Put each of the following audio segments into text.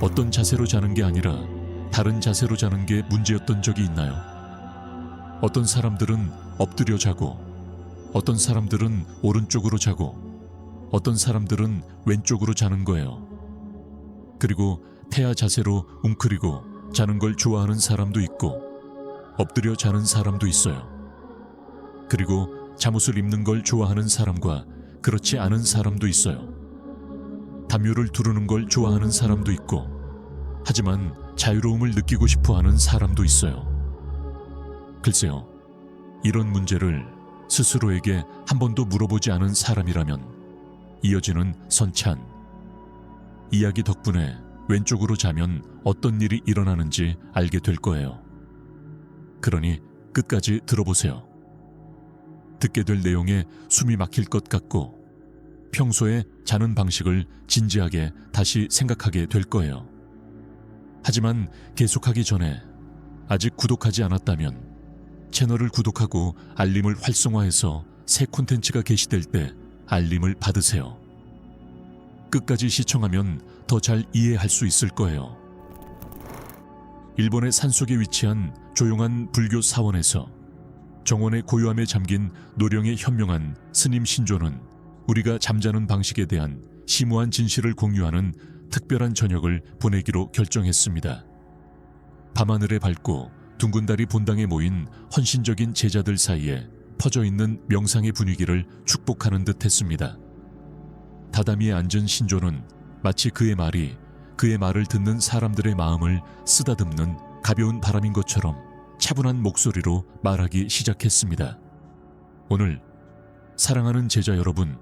어떤 자세로 자는 게 아니라 다른 자세로 자는 게 문제였던 적이 있나요? 어떤 사람들은 엎드려 자고, 어떤 사람들은 오른쪽으로 자고, 어떤 사람들은 왼쪽으로 자는 거예요. 그리고 태아 자세로 웅크리고 자는 걸 좋아하는 사람도 있고, 엎드려 자는 사람도 있어요. 그리고 잠옷을 입는 걸 좋아하는 사람과 그렇지 않은 사람도 있어요. 담요를 두르는 걸 좋아하는 사람도 있고, 하지만 자유로움을 느끼고 싶어 하는 사람도 있어요. 글쎄요, 이런 문제를 스스로에게 한 번도 물어보지 않은 사람이라면 이어지는 선찬 이야기 덕분에 왼쪽으로 자면 어떤 일이 일어나는지 알게 될 거예요. 그러니 끝까지 들어보세요. 듣게 될 내용에 숨이 막힐 것 같고 평소에 자는 방식을 진지하게 다시 생각하게 될 거예요. 하지만 계속하기 전에 아직 구독하지 않았다면 채널을 구독하고 알림을 활성화해서 새 콘텐츠가 게시될 때 알림을 받으세요. 끝까지 시청하면 더 잘 이해할 수 있을 거예요. 일본의 산속에 위치한 조용한 불교 사원에서 정원의 고요함에 잠긴 노령의 현명한 스님 신조는 우리가 잠자는 방식에 대한 심오한 진실을 공유하는 특별한 저녁을 보내기로 결정했습니다. 밤하늘에 밝고 둥근 달이 본당에 모인 헌신적인 제자들 사이에 퍼져있는 명상의 분위기를 축복하는 듯 했습니다. 다다미에 앉은 신조는 마치 그의 말을 듣는 사람들의 마음을 쓰다듬는 가벼운 바람인 것처럼 차분한 목소리로 말하기 시작했습니다. 오늘 사랑하는 제자 여러분,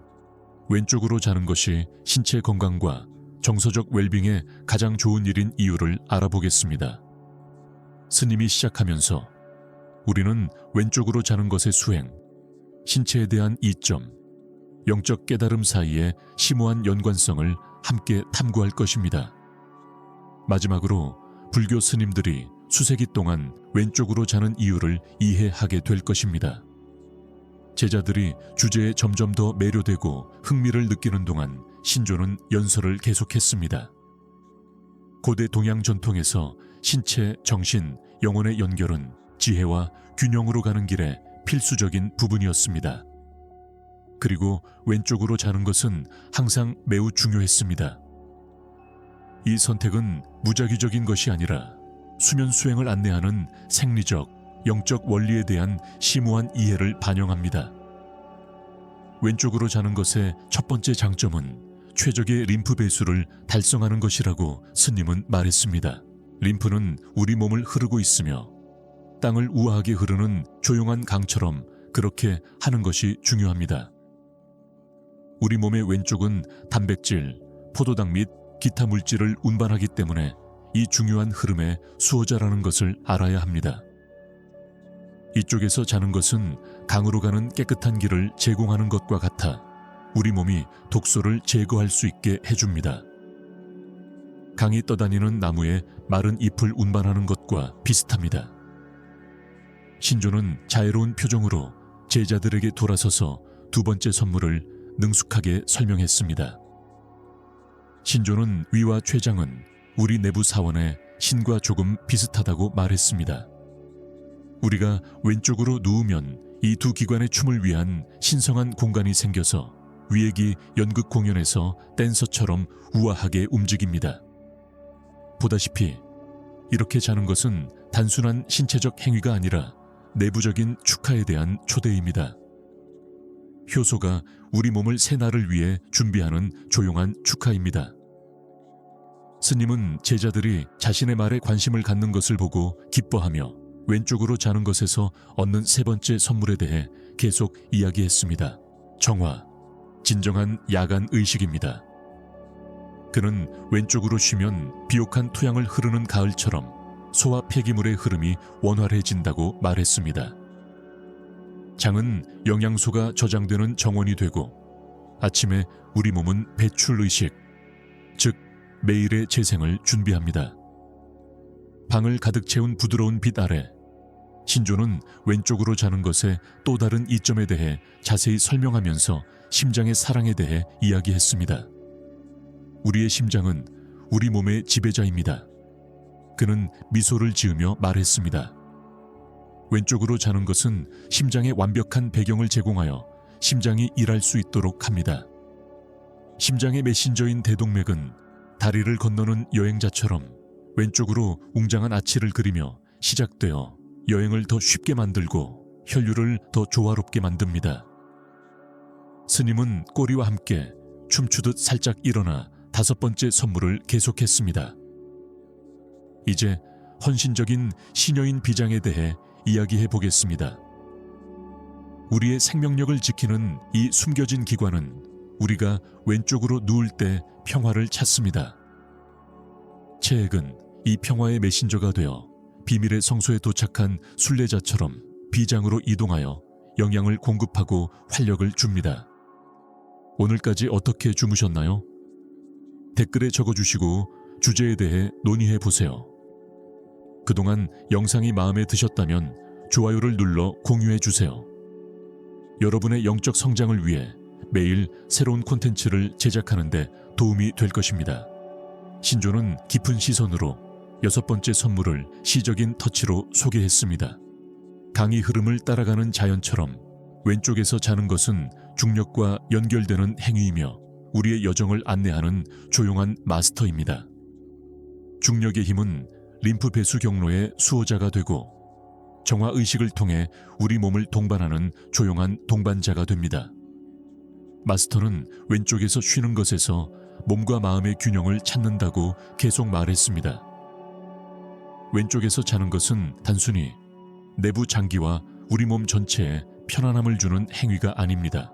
왼쪽으로 자는 것이 신체 건강과 정서적 웰빙에 가장 좋은 일인 이유를 알아보겠습니다. 스님이 시작하면서 우리는 왼쪽으로 자는 것의 수행, 신체에 대한 이점, 영적 깨달음 사이의 심오한 연관성을 함께 탐구할 것입니다. 마지막으로 불교 스님들이 수세기 동안 왼쪽으로 자는 이유를 이해하게 될 것입니다. 제자들이 주제에 점점 더 매료되고 흥미를 느끼는 동안 신조는 연설을 계속했습니다. 고대 동양 전통에서 신체, 정신, 영혼의 연결은 지혜와 균형으로 가는 길에 필수적인 부분이었습니다. 그리고 왼쪽으로 자는 것은 항상 매우 중요했습니다. 이 선택은 무작위적인 것이 아니라 수면 수행을 안내하는 생리적, 영적 원리에 대한 심오한 이해를 반영합니다. 왼쪽으로 자는 것의 첫 번째 장점은 최적의 림프 배수를 달성하는 것이라고 스님은 말했습니다. 림프는 우리 몸을 흐르고 있으며 땅을 우아하게 흐르는 조용한 강처럼 그렇게 하는 것이 중요합니다. 우리 몸의 왼쪽은 단백질, 포도당 및 기타 물질을 운반하기 때문에 이 중요한 흐름의 수호자라는 것을 알아야 합니다. 이쪽에서 자는 것은 강으로 가는 깨끗한 길을 제공하는 것과 같아 우리 몸이 독소를 제거할 수 있게 해줍니다. 강이 떠다니는 나무에 마른 잎을 운반하는 것과 비슷합니다. 신조는 자애로운 표정으로 제자들에게 돌아서서 두 번째 선물을 능숙하게 설명했습니다. 신조는 위와 췌장은 우리 내부 사원의 신과 조금 비슷하다고 말했습니다. 우리가 왼쪽으로 누우면 이 두 기관의 춤을 위한 신성한 공간이 생겨서 위액이 연극 공연에서 댄서처럼 우아하게 움직입니다. 보다시피 이렇게 자는 것은 단순한 신체적 행위가 아니라 내부적인 축하에 대한 초대입니다. 효소가 우리 몸을 새 날을 위해 준비하는 조용한 축하입니다. 스님은 제자들이 자신의 말에 관심을 갖는 것을 보고 기뻐하며 왼쪽으로 자는 것에서 얻는 세 번째 선물에 대해 계속 이야기했습니다. 정화, 진정한 야간 의식입니다. 그는 왼쪽으로 쉬면 비옥한 토양을 흐르는 가을처럼 소화 폐기물의 흐름이 원활해진다고 말했습니다. 장은 영양소가 저장되는 정원이 되고 아침에 우리 몸은 배출 의식, 즉 매일의 재생을 준비합니다. 방을 가득 채운 부드러운 빛 아래 신조는 왼쪽으로 자는 것의 또 다른 이점에 대해 자세히 설명하면서 심장의 사랑에 대해 이야기했습니다. 우리의 심장은 우리 몸의 지배자입니다. 그는 미소를 지으며 말했습니다. 왼쪽으로 자는 것은 심장에 완벽한 배경을 제공하여 심장이 일할 수 있도록 합니다. 심장의 메신저인 대동맥은 다리를 건너는 여행자처럼 왼쪽으로 웅장한 아치를 그리며 시작되어 여행을 더 쉽게 만들고 혈류를 더 조화롭게 만듭니다. 스님은 꼬리와 함께 춤추듯 살짝 일어나 5번째 선물을 계속했습니다. 이제 헌신적인 시녀인 비장에 대해 이야기해 보겠습니다. 우리의 생명력을 지키는 이 숨겨진 기관은 우리가 왼쪽으로 누울 때 평화를 찾습니다. 체액은 이 평화의 메신저가 되어 비밀의 성소에 도착한 순례자처럼 비장으로 이동하여 영양을 공급하고 활력을 줍니다. 오늘까지 어떻게 주무셨나요? 댓글에 적어주시고 주제에 대해 논의해 보세요. 그동안 영상이 마음에 드셨다면 좋아요를 눌러 공유해 주세요. 여러분의 영적 성장을 위해 매일 새로운 콘텐츠를 제작하는 데 도움이 될 것입니다. 신조는 깊은 시선으로 6번째 선물을 시적인 터치로 소개했습니다. 강의 흐름을 따라가는 자연처럼 왼쪽에서 자는 것은 중력과 연결되는 행위이며 우리의 여정을 안내하는 조용한 마스터입니다. 중력의 힘은 림프 배수 경로의 수호자가 되고 정화의식을 통해 우리 몸을 동반하는 조용한 동반자가 됩니다. 마스터는 왼쪽에서 쉬는 것에서 몸과 마음의 균형을 찾는다고 계속 말했습니다. 왼쪽에서 자는 것은 단순히 내부 장기와 우리 몸 전체에 편안함을 주는 행위가 아닙니다.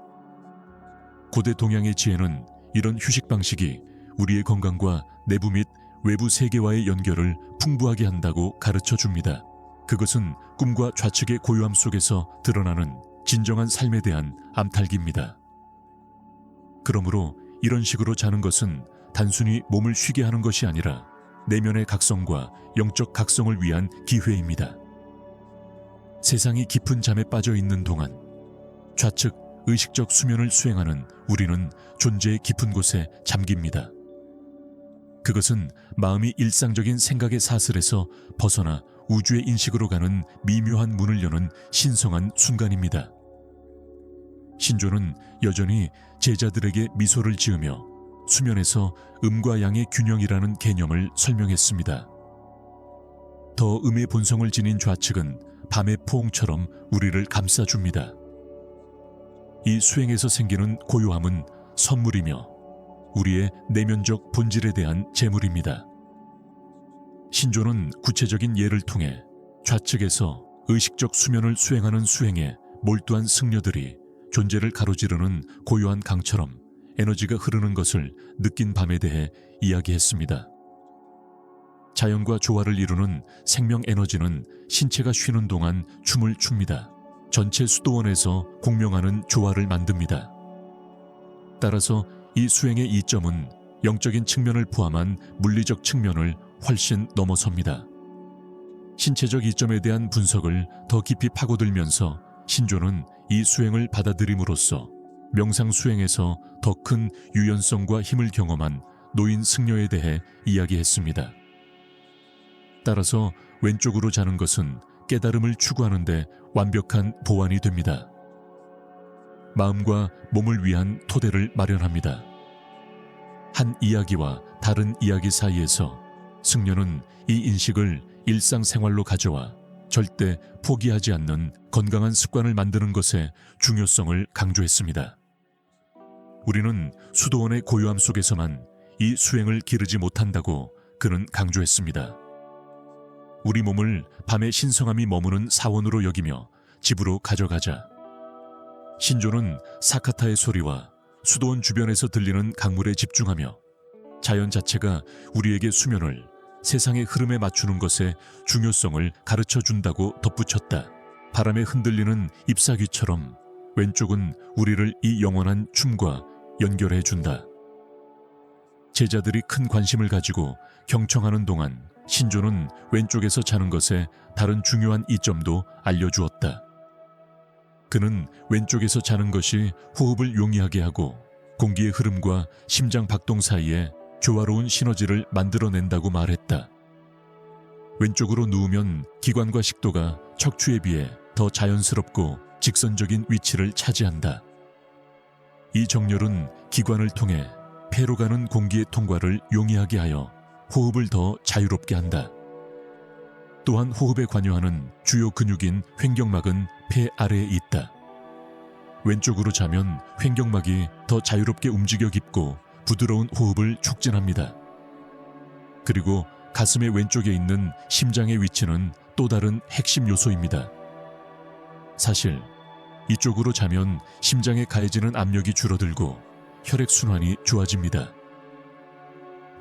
고대 동양의 지혜는 이런 휴식 방식이 우리의 건강과 내부 및 외부 세계와의 연결을 풍부하게 한다고 가르쳐 줍니다. 그것은 꿈과 좌측의 고요함 속에서 드러나는 진정한 삶에 대한 암탈기입니다. 그러므로 이런 식으로 자는 것은 단순히 몸을 쉬게 하는 것이 아니라 내면의 각성과 영적 각성을 위한 기회입니다. 세상이 깊은 잠에 빠져 있는 동안 좌측 의식적 수면을 수행하는 우리는 존재의 깊은 곳에 잠깁니다. 그것은 마음이 일상적인 생각의 사슬에서 벗어나 우주의 인식으로 가는 미묘한 문을 여는 신성한 순간입니다. 신조는 여전히 제자들에게 미소를 지으며 수면에서 음과 양의 균형이라는 개념을 설명했습니다. 더 음의 본성을 지닌 좌측은 밤의 포옹처럼 우리를 감싸줍니다. 이 수행에서 생기는 고요함은 선물이며 우리의 내면적 본질에 대한 제물입니다. 신조는 구체적인 예를 통해 좌측에서 의식적 수면을 수행하는 수행에 몰두한 승려들이 존재를 가로지르는 고요한 강처럼 에너지가 흐르는 것을 느낀 밤에 대해 이야기했습니다. 자연과 조화를 이루는 생명 에너지는 신체가 쉬는 동안 춤을 춥니다. 전체 수도원에서 공명하는 조화를 만듭니다. 따라서 이 수행의 이점은 영적인 측면을 포함한 물리적 측면을 훨씬 넘어섭니다. 신체적 이점에 대한 분석을 더 깊이 파고들면서 신조는 이 수행을 받아들임으로써 명상 수행에서 더 큰 유연성과 힘을 경험한 노인 승려에 대해 이야기했습니다. 따라서 왼쪽으로 자는 것은 깨달음을 추구하는 데 완벽한 보완이 됩니다. 마음과 몸을 위한 토대를 마련합니다. 한 이야기와 다른 이야기 사이에서 승려는 이 인식을 일상생활로 가져와 절대 포기하지 않는 건강한 습관을 만드는 것의 중요성을 강조했습니다. 우리는 수도원의 고요함 속에서만 이 수행을 기르지 못한다고 그는 강조했습니다. 우리 몸을 밤의 신성함이 머무는 사원으로 여기며 집으로 가져가자. 신조는 사카타의 소리와 수도원 주변에서 들리는 강물에 집중하며 자연 자체가 우리에게 수면을 세상의 흐름에 맞추는 것의 중요성을 가르쳐 준다고 덧붙였다. 바람에 흔들리는 잎사귀처럼 왼쪽은 우리를 이 영원한 춤과 연결해 준다. 제자들이 큰 관심을 가지고 경청하는 동안 신조는 왼쪽에서 자는 것에 다른 중요한 이점도 알려주었다. 그는 왼쪽에서 자는 것이 호흡을 용이하게 하고 공기의 흐름과 심장 박동 사이에 조화로운 시너지를 만들어낸다고 말했다. 왼쪽으로 누우면 기관과 식도가 척추에 비해 더 자연스럽고 직선적인 위치를 차지한다. 이 정렬은 기관을 통해 폐로 가는 공기의 통과를 용이하게 하여 호흡을 더 자유롭게 한다. 또한 호흡에 관여하는 주요 근육인 횡격막은 폐 아래에 있다. 왼쪽으로 자면 횡격막이 더 자유롭게 움직여 깊고 부드러운 호흡을 촉진합니다. 그리고 가슴의 왼쪽에 있는 심장의 위치는 또 다른 핵심 요소입니다. 사실 이쪽으로 자면 심장에 가해지는 압력이 줄어들고 혈액순환이 좋아집니다.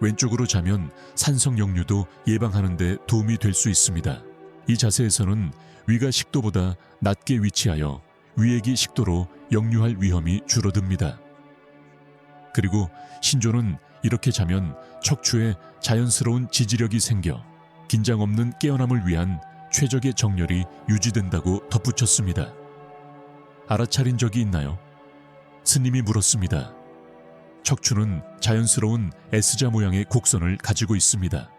왼쪽으로 자면 산성 역류도 예방하는 데 도움이 될 수 있습니다. 이 자세에서는 위가 식도보다 낮게 위치하여 위액이 식도로 역류할 위험이 줄어듭니다. 그리고 신조는 이렇게 자면 척추에 자연스러운 지지력이 생겨 긴장 없는 깨어남을 위한 최적의 정렬이 유지된다고 덧붙였습니다. 알아차린 적이 있나요? 스님이 물었습니다. 척추는 자연스러운 S자 모양의 곡선을 가지고 있습니다.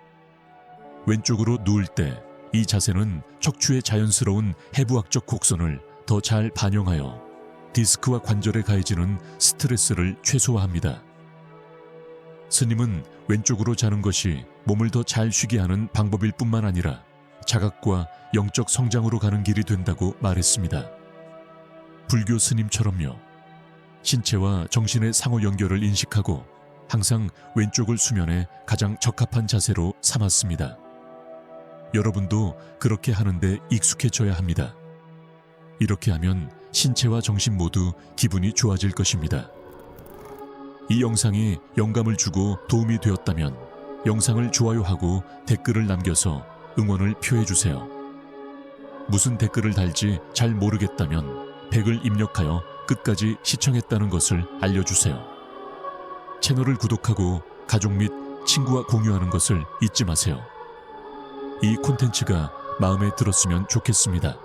왼쪽으로 누울 때 이 자세는 척추의 자연스러운 해부학적 곡선을 더 잘 반영하여 디스크와 관절에 가해지는 스트레스를 최소화합니다. 스님은 왼쪽으로 자는 것이 몸을 더 잘 쉬게 하는 방법일 뿐만 아니라 자각과 영적 성장으로 가는 길이 된다고 말했습니다. 불교 스님처럼요. 신체와 정신의 상호 연결을 인식하고 항상 왼쪽을 수면에 가장 적합한 자세로 삼았습니다. 여러분도 그렇게 하는데 익숙해져야 합니다. 이렇게 하면 신체와 정신 모두 기분이 좋아질 것입니다. 이 영상이 영감을 주고 도움이 되었다면 영상을 좋아요하고 댓글을 남겨서 응원을 표해주세요. 무슨 댓글을 달지 잘 모르겠다면 100을 입력하여 끝까지 시청했다는 것을 알려주세요. 채널을 구독하고 가족 및 친구와 공유하는 것을 잊지 마세요. 이 콘텐츠가 마음에 들었으면 좋겠습니다.